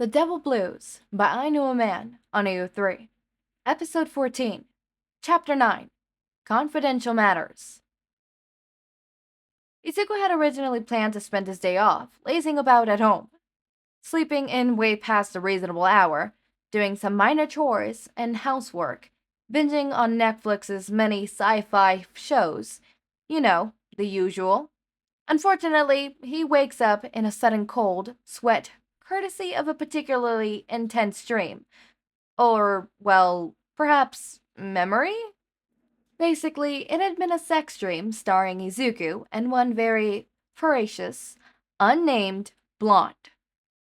The Devil Blues by I Knew a Man on AO3. Episode 14. Chapter 9. Confidential Matters. Izuku had originally planned to spend his day off, lazing about at home, sleeping in way past a reasonable hour, doing some minor chores and housework, binging on Netflix's many sci-fi shows. You know, the usual. Unfortunately, he wakes up in a sudden cold sweat, courtesy of a particularly intense dream. Or, well, perhaps memory? Basically, it had been a sex dream starring Izuku and one very voracious, unnamed blonde.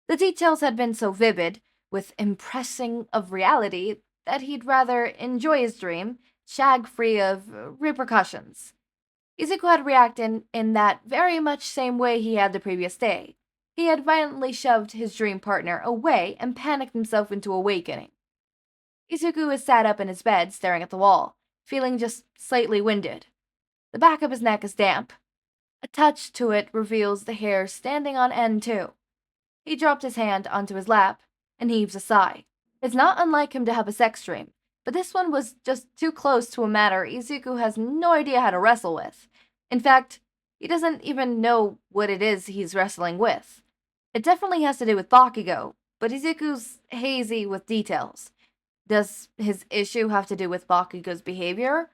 The details had been so vivid, with impressing of reality, that he'd rather enjoy his dream, shag free of repercussions. Izuku had reacted in that very much same way he had the previous day. He had violently shoved his dream partner away and panicked himself into awakening. Izuku is sat up in his bed, staring at the wall, feeling just slightly winded. The back of his neck is damp. A touch to it reveals the hair standing on end, too. He dropped his hand onto his lap and heaves a sigh. It's not unlike him to have a sex dream, but this one was just too close to a matter Izuku has no idea how to wrestle with. In fact, he doesn't even know what it is he's wrestling with. It definitely has to do with Bakugo, but Izuku's hazy with details. Does his issue have to do with Bakugo's behavior?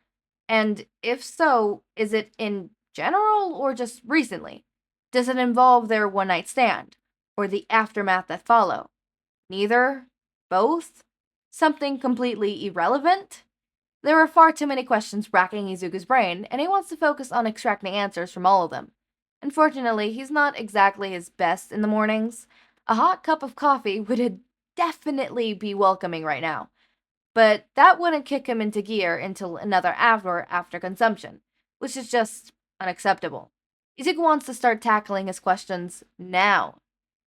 And if so, is it in general or just recently? Does it involve their one-night stand? Or the aftermath that follow? Neither? Both? Something completely irrelevant? There are far too many questions racking Izuku's brain, and he wants to focus on extracting answers from all of them. Unfortunately, he's not exactly his best in the mornings. A hot cup of coffee would definitely be welcoming right now, but that wouldn't kick him into gear until another hour after consumption, which is just unacceptable. Izuku wants to start tackling his questions now.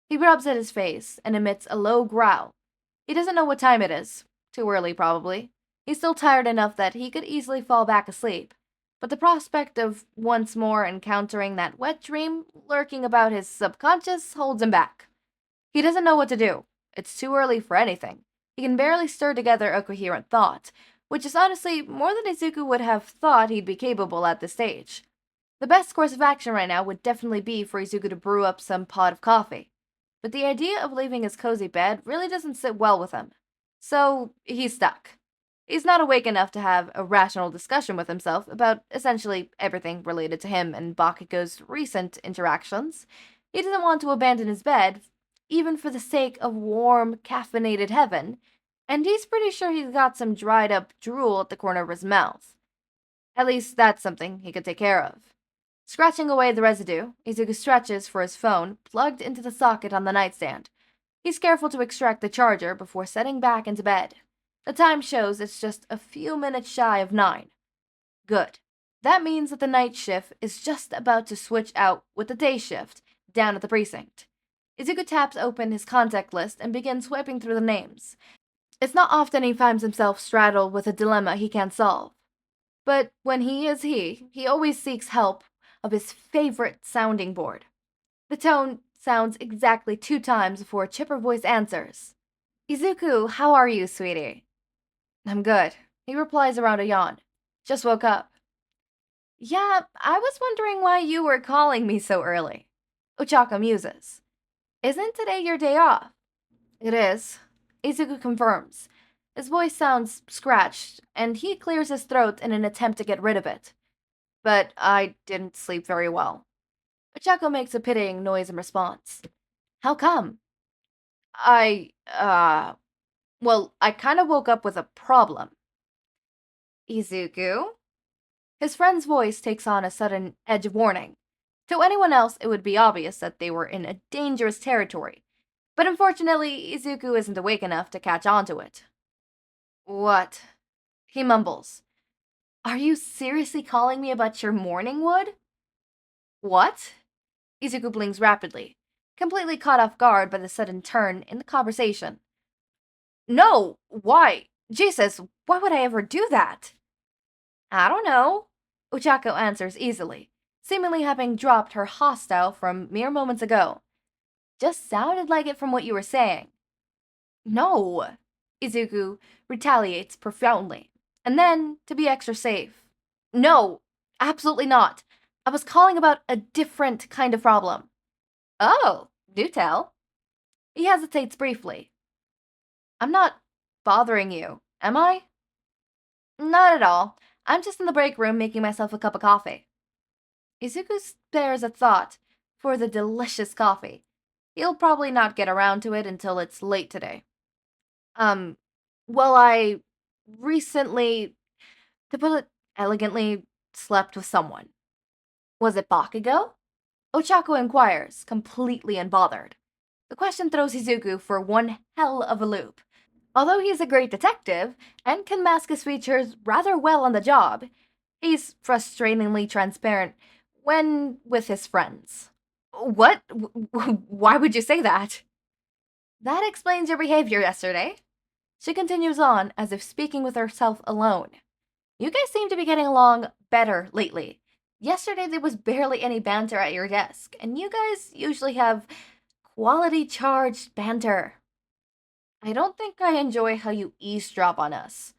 He rubs at his face and emits a low growl. He doesn't know what time it is. Too early, probably. He's still tired enough that he could easily fall back asleep, but the prospect of once more encountering that wet dream lurking about his subconscious holds him back. He doesn't know what to do. It's too early for anything. He can barely stir together a coherent thought, which is honestly more than Izuku would have thought he'd be capable at this stage. The best course of action right now would definitely be for Izuku to brew up some pot of coffee, but the idea of leaving his cozy bed really doesn't sit well with him. So, he's stuck. He's not awake enough to have a rational discussion with himself about essentially everything related to him and Bakugo's recent interactions. He doesn't want to abandon his bed, even for the sake of warm, caffeinated heaven, and he's pretty sure he's got some dried up drool at the corner of his mouth. At least that's something he could take care of. Scratching away the residue, Izuku stretches for his phone plugged into the socket on the nightstand. He's careful to extract the charger before setting back into bed. The time shows it's just a few minutes shy of 9. Good. That means that the night shift is just about to switch out with the day shift down at the precinct. Izuku taps open his contact list and begins swiping through the names. It's not often he finds himself straddled with a dilemma he can't solve. But when he is he always seeks help of his favorite sounding board. The tone sounds exactly 2 times before a chipper voice answers. Izuku, how are you, sweetie? I'm good, he replies around a yawn. Just woke up. Yeah, I was wondering why you were calling me so early. Ochako muses. Isn't today your day off? It is, Izuku confirms. His voice sounds scratched, and he clears his throat in an attempt to get rid of it. But I didn't sleep very well. Ochako makes a pitying noise in response. How come? Well, I kinda woke up with a problem. Izuku? His friend's voice takes on a sudden edge of warning. To anyone else, it would be obvious that they were in a dangerous territory. But unfortunately, Izuku isn't awake enough to catch on to it. What? He mumbles. Are you seriously calling me about your morning wood? What? Izuku blinks rapidly, completely caught off guard by the sudden turn in the conversation. No, why? Jesus, why would I ever do that? I don't know, Ochako answers easily, seemingly having dropped her hostile from mere moments ago. Just sounded like it from what you were saying. No, Izuku retaliates profoundly. And then, to be extra safe, no, absolutely not. I was calling about a different kind of problem. Oh, do tell. He hesitates briefly. I'm not bothering you, am I? Not at all. I'm just in the break room making myself a cup of coffee. Izuku spares a thought for the delicious coffee. He'll probably not get around to it until it's late today. Um, well, I recently, to put it elegantly, slept with someone. Was it Bakugo? Ochako inquires, completely unbothered. The question throws Izuku for one hell of a loop. Although he's a great detective and can mask his features rather well on the job, he's frustratingly transparent when with his friends. What? Why would you say that? That explains your behavior yesterday. She continues on as if speaking with herself alone. You guys seem to be getting along better lately. Yesterday there was barely any banter at your desk, and you guys usually have quality charged banter. I don't think I enjoy how you eavesdrop on us.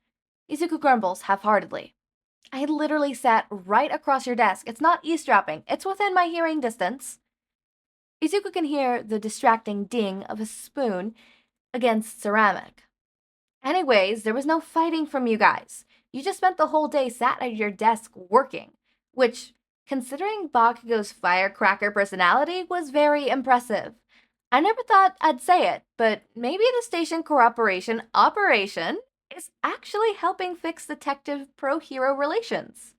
Izuku grumbles half-heartedly. I literally sat right across your desk. It's not eavesdropping. It's within my hearing distance. Izuku can hear the distracting ding of a spoon against ceramic. Anyways, there was no fighting from you guys. You just spent the whole day sat at your desk working, which, considering Bakugo's firecracker personality, was very impressive. I never thought I'd say it, but maybe the station cooperation operation is actually helping fix detective pro hero relations.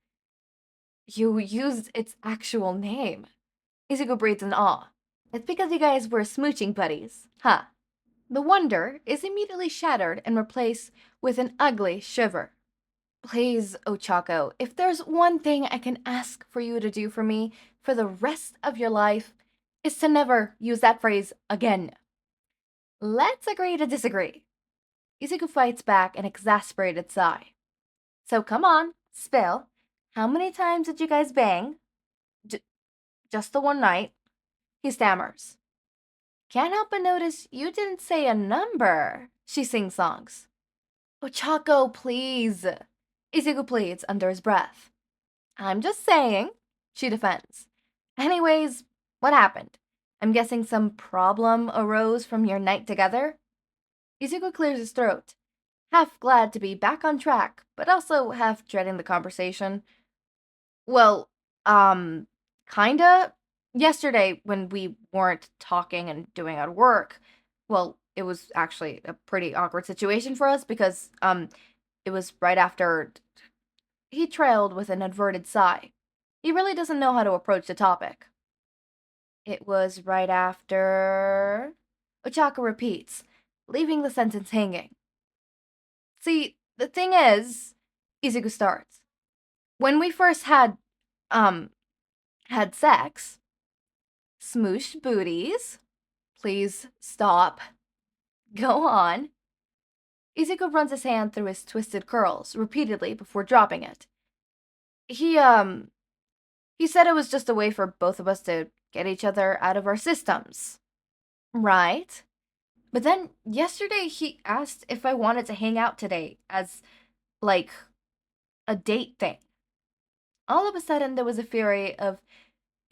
You used its actual name. Izuku breathes in awe. It's because you guys were smooching buddies, huh? The wonder is immediately shattered and replaced with an ugly shiver. Please, Ochako, if there's one thing I can ask for you to do for me for the rest of your life, is to never use that phrase again. Let's agree to disagree. Izuku fights back an exasperated sigh. So come on, spill. How many times did you guys bang? Just the one night. He stammers. Can't help but notice you didn't say a number. She sings songs. Ochako, please. Izuku pleads under his breath. I'm just saying, she defends. Anyways, what happened? I'm guessing some problem arose from your night together? Izuku clears his throat, half glad to be back on track, but also half dreading the conversation. Well, kinda. Yesterday, when we weren't talking and doing our work, well, it was actually a pretty awkward situation for us because, it was right after. He trailed with an averted sigh. He really doesn't know how to approach the topic. It was right after. Ochaka repeats, leaving the sentence hanging. See, the thing is, Izuku starts. When we first had sex, smoosh booties. Please stop. Go on. Izuku runs his hand through his twisted curls repeatedly before dropping it. He said it was just a way for both of us to get each other out of our systems. Right? But then yesterday he asked if I wanted to hang out today as, like, a date thing. All of a sudden, there was a fury of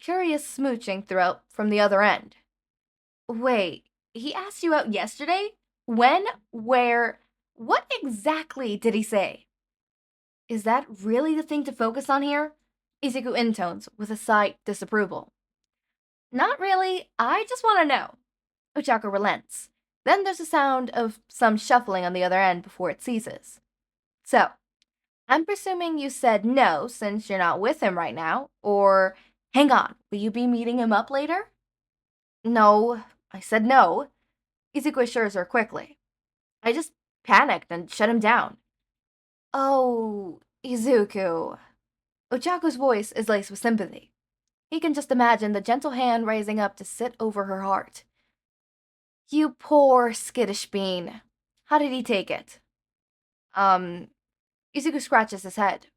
curious smooching throughout from the other end. Wait, he asked you out yesterday? When? Where? What exactly did he say? Is that really the thing to focus on here? Izuku intones with a slight disapproval. Not really, I just want to know. Ochako relents. Then there's a sound of some shuffling on the other end before it ceases. So, I'm presuming you said no since you're not with him right now, or hang on, will you be meeting him up later? No, I said no. Izuku assures her quickly. I just panicked and shut him down. Oh, Izuku. Ochako's voice is laced with sympathy. He can just imagine the gentle hand raising up to sit over her heart. You poor skittish bean. How did he take it? Izuku scratches his head.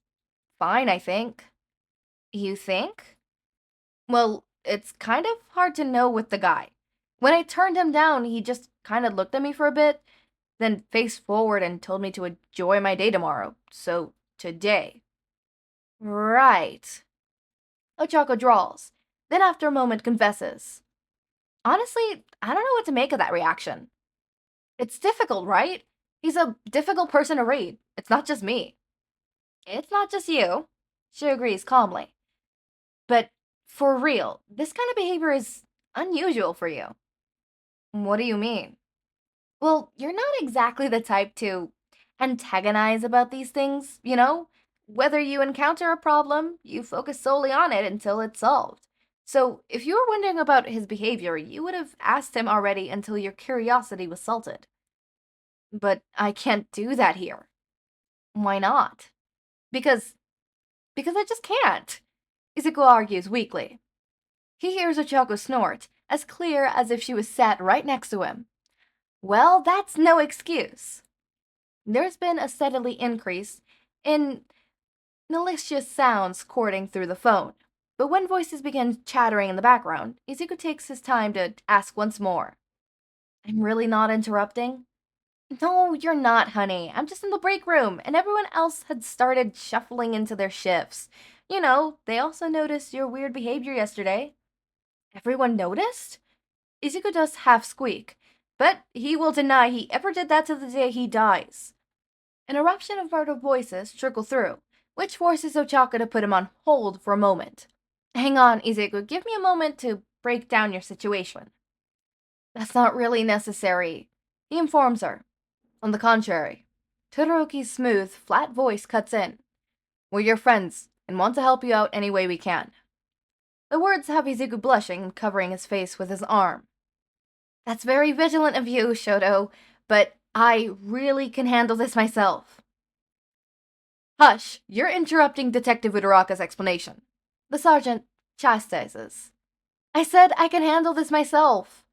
Fine, I think. You think? Well, it's kind of hard to know with the guy. When I turned him down, he just kind of looked at me for a bit, then faced forward and told me to enjoy my day tomorrow. So, today. Right. Ochako drawls, then after a moment confesses. Honestly, I don't know what to make of that reaction. It's difficult, right? He's a difficult person to read. It's not just me. It's not just you. She agrees calmly. But for real, this kind of behavior is unusual for you. What do you mean? Well, you're not exactly the type to antagonize about these things, you know? Whether you encounter a problem, you focus solely on it until it's solved. So, if you were wondering about his behavior, you would have asked him already until your curiosity was salted. But I can't do that here. Why not? Because I just can't. Izuku argues weakly. He hears Ochako snort, as clear as if she was sat right next to him. Well, that's no excuse. There's been a steadily increase in malicious sounds courting through the phone, but when voices begin chattering in the background, Izuku takes his time to ask once more. I'm really not interrupting? No, you're not, honey. I'm just in the break room, and everyone else had started shuffling into their shifts. You know, they also noticed your weird behavior yesterday. Everyone noticed? Izuku does half squeak, but he will deny he ever did that to the day he dies. An eruption of murder voices trickle through, which forces Ochaka to put him on hold for a moment. Hang on, Izuku, give me a moment to break down your situation. That's not really necessary, he informs her. On the contrary, Todoroki's smooth, flat voice cuts in. We're your friends, and want to help you out any way we can. The words have Izuku blushing and covering his face with his arm. That's very vigilant of you, Shoto, but I really can handle this myself. Hush, you're interrupting Detective Udaraka's explanation. The sergeant chastises. I said I can handle this myself.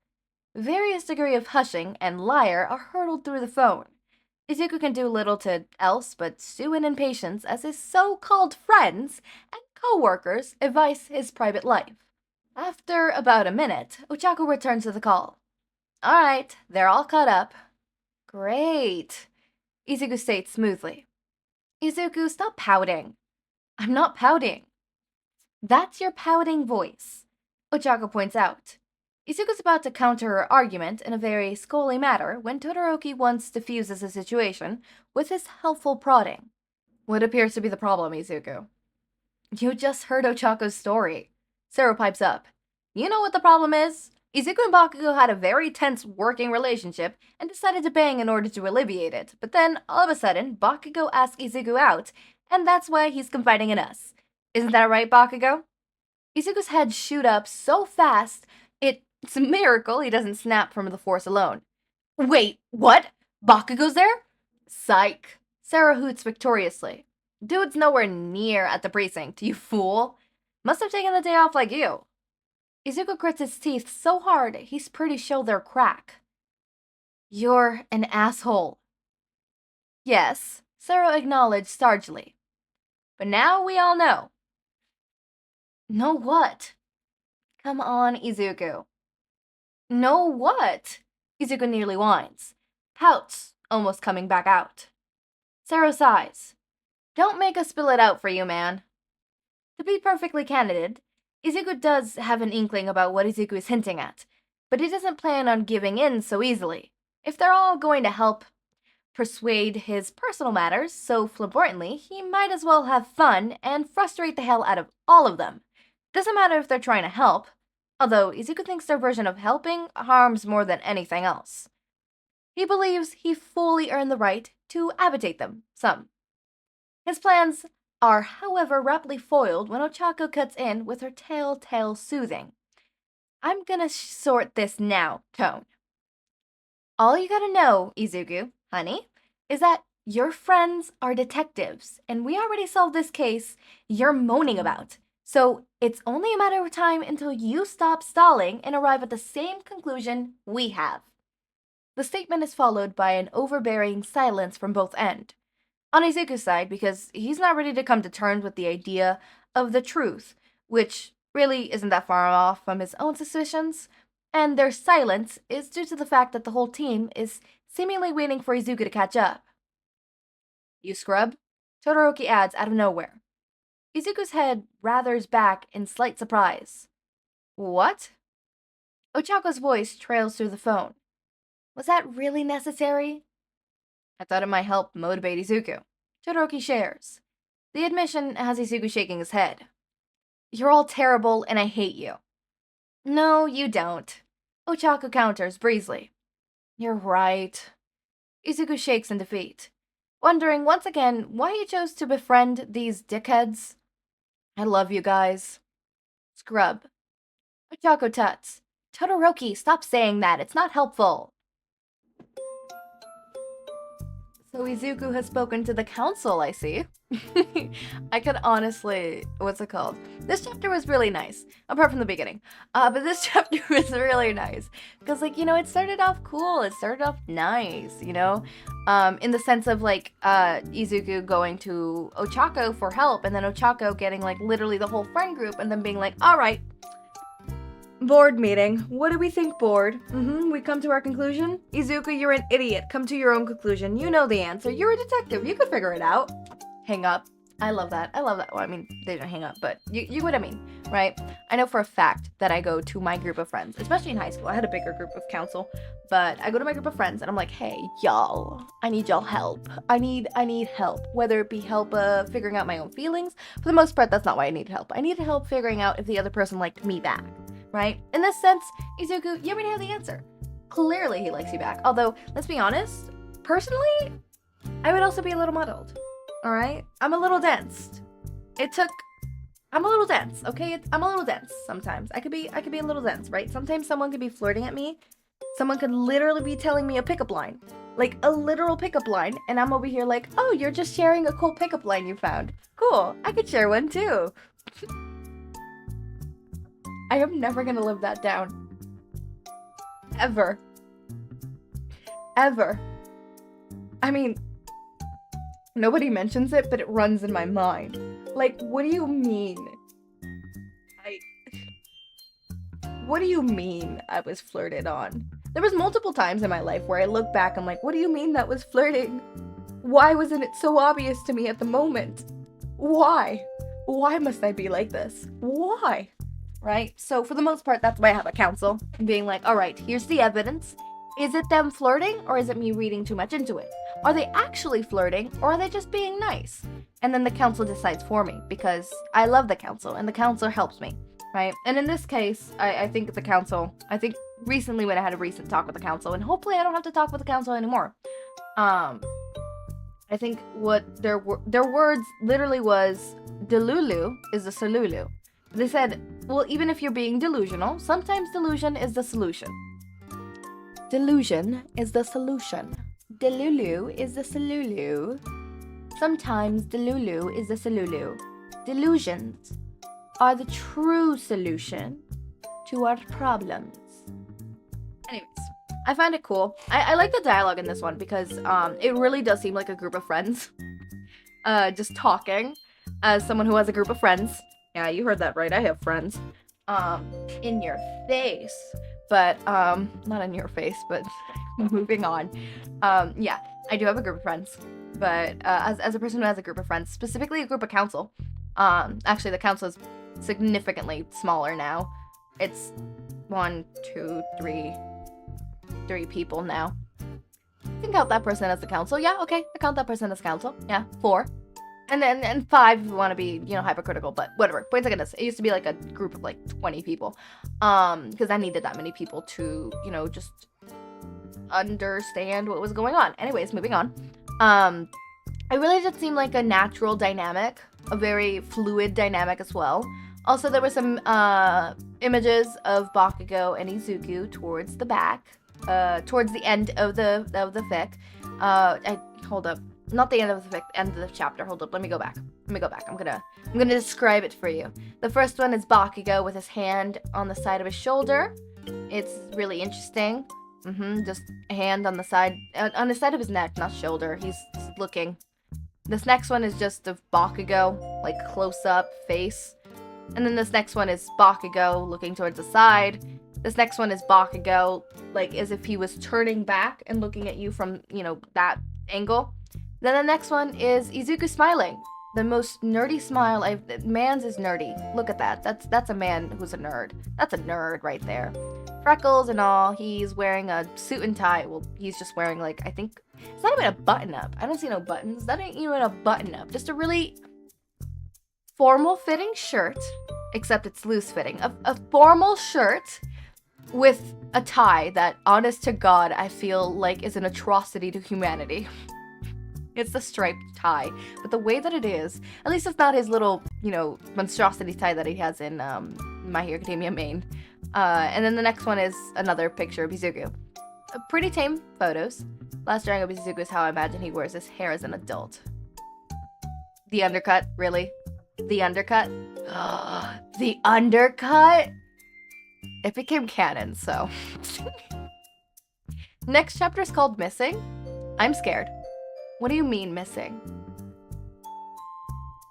Various degree of hushing and liar are hurtled through the phone. Izuku can do little to else but stew in impatience as his so-called friends and co-workers advise his private life. After about a minute, Ochako returns to the call. All right, they're all caught up. Great, Izuku states smoothly. Izuku, stop pouting. I'm not pouting. That's your pouting voice, Ochako points out. Izuku's about to counter her argument in a very scolding manner when Todoroki once diffuses the situation with his helpful prodding. What appears to be the problem, Izuku? You just heard Ochako's story. Sarah pipes up. You know what the problem is? Izuku and Bakugo had a very tense working relationship and decided to bang in order to alleviate it, but then, all of a sudden, Bakugo asked Izuku out, and that's why he's confiding in us. Isn't that right, Bakugo? Izuku's head shoot up so fast, it's a miracle he doesn't snap from the force alone. Wait, what? Bakugo's there? Psych. Sarah hoots victoriously. Dude's nowhere near at the precinct, you fool. Must have taken the day off like you. Izuku grits his teeth so hard he's pretty sure they're crack. You're an asshole. Yes, Sarah acknowledged starchily. But now we all know. Know what? Come on, Izuku. Know what? Izuku nearly whines. Pouts, almost coming back out. Sarah sighs. Don't make us spill it out for you, man. To be perfectly candid, Izuku does have an inkling about what Izuku is hinting at, but he doesn't plan on giving in so easily. If they're all going to help persuade his personal matters so flamboyantly, he might as well have fun and frustrate the hell out of all of them. Doesn't matter if they're trying to help, although Izuku thinks their version of helping harms more than anything else. He believes he fully earned the right to agitate them, some. His plans are, however, rapidly foiled when Ochako cuts in with her telltale soothing. I'm gonna sort this now tone. All you gotta know, Izuku, honey, is that your friends are detectives, and we already solved this case you're moaning about. So it's only a matter of time until you stop stalling and arrive at the same conclusion we have. The statement is followed by an overbearing silence from both ends. On Izuku's side, because he's not ready to come to terms with the idea of the truth, which really isn't that far off from his own suspicions, and their silence is due to the fact that the whole team is seemingly waiting for Izuku to catch up. You scrub? Todoroki adds out of nowhere. Izuku's head rathers back in slight surprise. What? Ochako's voice trails through the phone. Was that really necessary? I thought it might help motivate Izuku. Todoroki shares. The admission has Izuku shaking his head. You're all terrible and I hate you. No, you don't. Ochako counters breezily. You're right. Izuku shakes in defeat, wondering once again why he chose to befriend these dickheads. I love you guys. Scrub. Ochako tuts. Todoroki, stop saying that. It's not helpful. So Izuku has spoken to the council, I see. I could honestly, what's it called? This chapter was really nice, apart from the beginning. But this chapter was really nice. Because, like, you know, it started off cool. It started off nice, you know? In the sense of, like, Izuku going to Ochako for help, and then Ochako getting, like, literally the whole friend group, and then being like, alright, board meeting. What do we think, board? We come to our conclusion? Izuku, you're an idiot. Come to your own conclusion. You know the answer. You're a detective. You could figure it out. Hang up. I love that. I love that. Well, I mean, they don't hang up, but you get what I mean, right? I know for a fact that I go to my group of friends, especially in high school. I had a bigger group of council, but I go to my group of friends and I'm like, hey, y'all, I need y'all help. I need help, whether it be help figuring out my own feelings. For the most part, that's not why I needed help. I needed help figuring out if the other person liked me back. Right? In this sense, Izuku, you already have the answer. Clearly he likes you back. Although, let's be honest, personally, I would also be a little muddled. Alright? I'm a little dense. I'm a little dense, okay? I'm a little dense sometimes. I could be a little dense, right? Sometimes someone could be flirting at me. Someone could literally be telling me a pickup line. Like, a literal pickup line. And I'm over here like, oh, you're just sharing a cool pickup line you found. Cool. I could share one too. I am never gonna live that down. Ever. Ever. I mean, nobody mentions it, but it runs in my mind. Like, what do you mean? What do you mean I was flirted on? There was multiple times in my life where I look back, I'm like, what do you mean that was flirting? Why wasn't it so obvious to me at the moment? Why? Why must I be like this? Why? Right? So for the most part, that's why I have a council. Being like, all right, here's the evidence. Is it them flirting or is it me reading too much into it? Are they actually flirting or are they just being nice? And then the council decides for me because I love the council and the council helps me, right? And in this case, I think recently when I had a recent talk with the council, and hopefully I don't have to talk with the council anymore. I think what their words literally was, Delulu is the Salulu. They said, well, even if you're being delusional, sometimes delusion is the solution. Delusion is the solution. Delulu is the Salulu. Sometimes Delulu is the Salulu. Delusions are the true solution to our problems. Anyways, I find it cool. I like the dialogue in this one because it really does seem like a group of friends. Just talking as someone who has a group of friends. Yeah, you heard that right. I have friends. In your face. But, not in your face, but moving on. Yeah, I do have a group of friends. But, as a person who has a group of friends, specifically a group of council, actually the council is significantly smaller now. It's 3 people now. I can count that person as the council. Yeah, okay, I count that person as council. Yeah, 4. And 5 if you want to be, hypocritical, but whatever. Points like this. It used to be like a group of like 20 people. Because I needed that many people to, just understand what was going on. Anyways, moving on. It really just seemed like a natural dynamic, a very fluid dynamic as well. Also, there were some images of Bakugo and Izuku towards the back, towards the end of the fic. Hold up. Not the end of the end of the chapter. Hold up. Let me go back. I'm gonna describe it for you. The first one is Bakugo with his hand on the side of his shoulder. It's really interesting. Just a hand on the side of his neck, not shoulder. He's looking. This next one is just of Bakugo, like close up face. And then this next one is Bakugo looking towards the side. This next one is Bakugo, like as if he was turning back and looking at you from, that angle. Then the next one is Izuku smiling. The most nerdy smile man's is nerdy. Look at that. That's a man who's a nerd. That's a nerd right there. Freckles and all. He's wearing a suit and tie. Well, he's just wearing I think it's not even a button up. I don't see no buttons. That ain't even a button up. Just a really formal fitting shirt, except it's loose fitting. A formal shirt with a tie that, honest to God, I feel like is an atrocity to humanity. It's the striped tie, but the way that it is, at least it's not his little, monstrosity tie that he has in My Hero Academia main. And then the next one is another picture of Izuku. Pretty tame photos. Last drawing of Izuku is how I imagine he wears his hair as an adult. The undercut, really? The undercut? The undercut? It became canon, so. Next chapter is called Missing. I'm scared. What do you mean missing?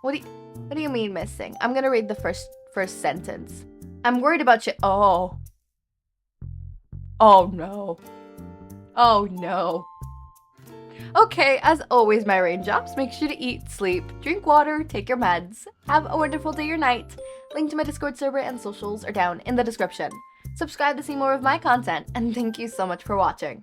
What do you mean missing? I'm gonna read the first sentence. I'm worried about you. Oh no. Oh no. Okay, as always, my raindrops, make sure to eat, sleep, drink water, take your meds. Have a wonderful day or night. Link to my Discord server and socials are down in the description. Subscribe to see more of my content, and thank you so much for watching.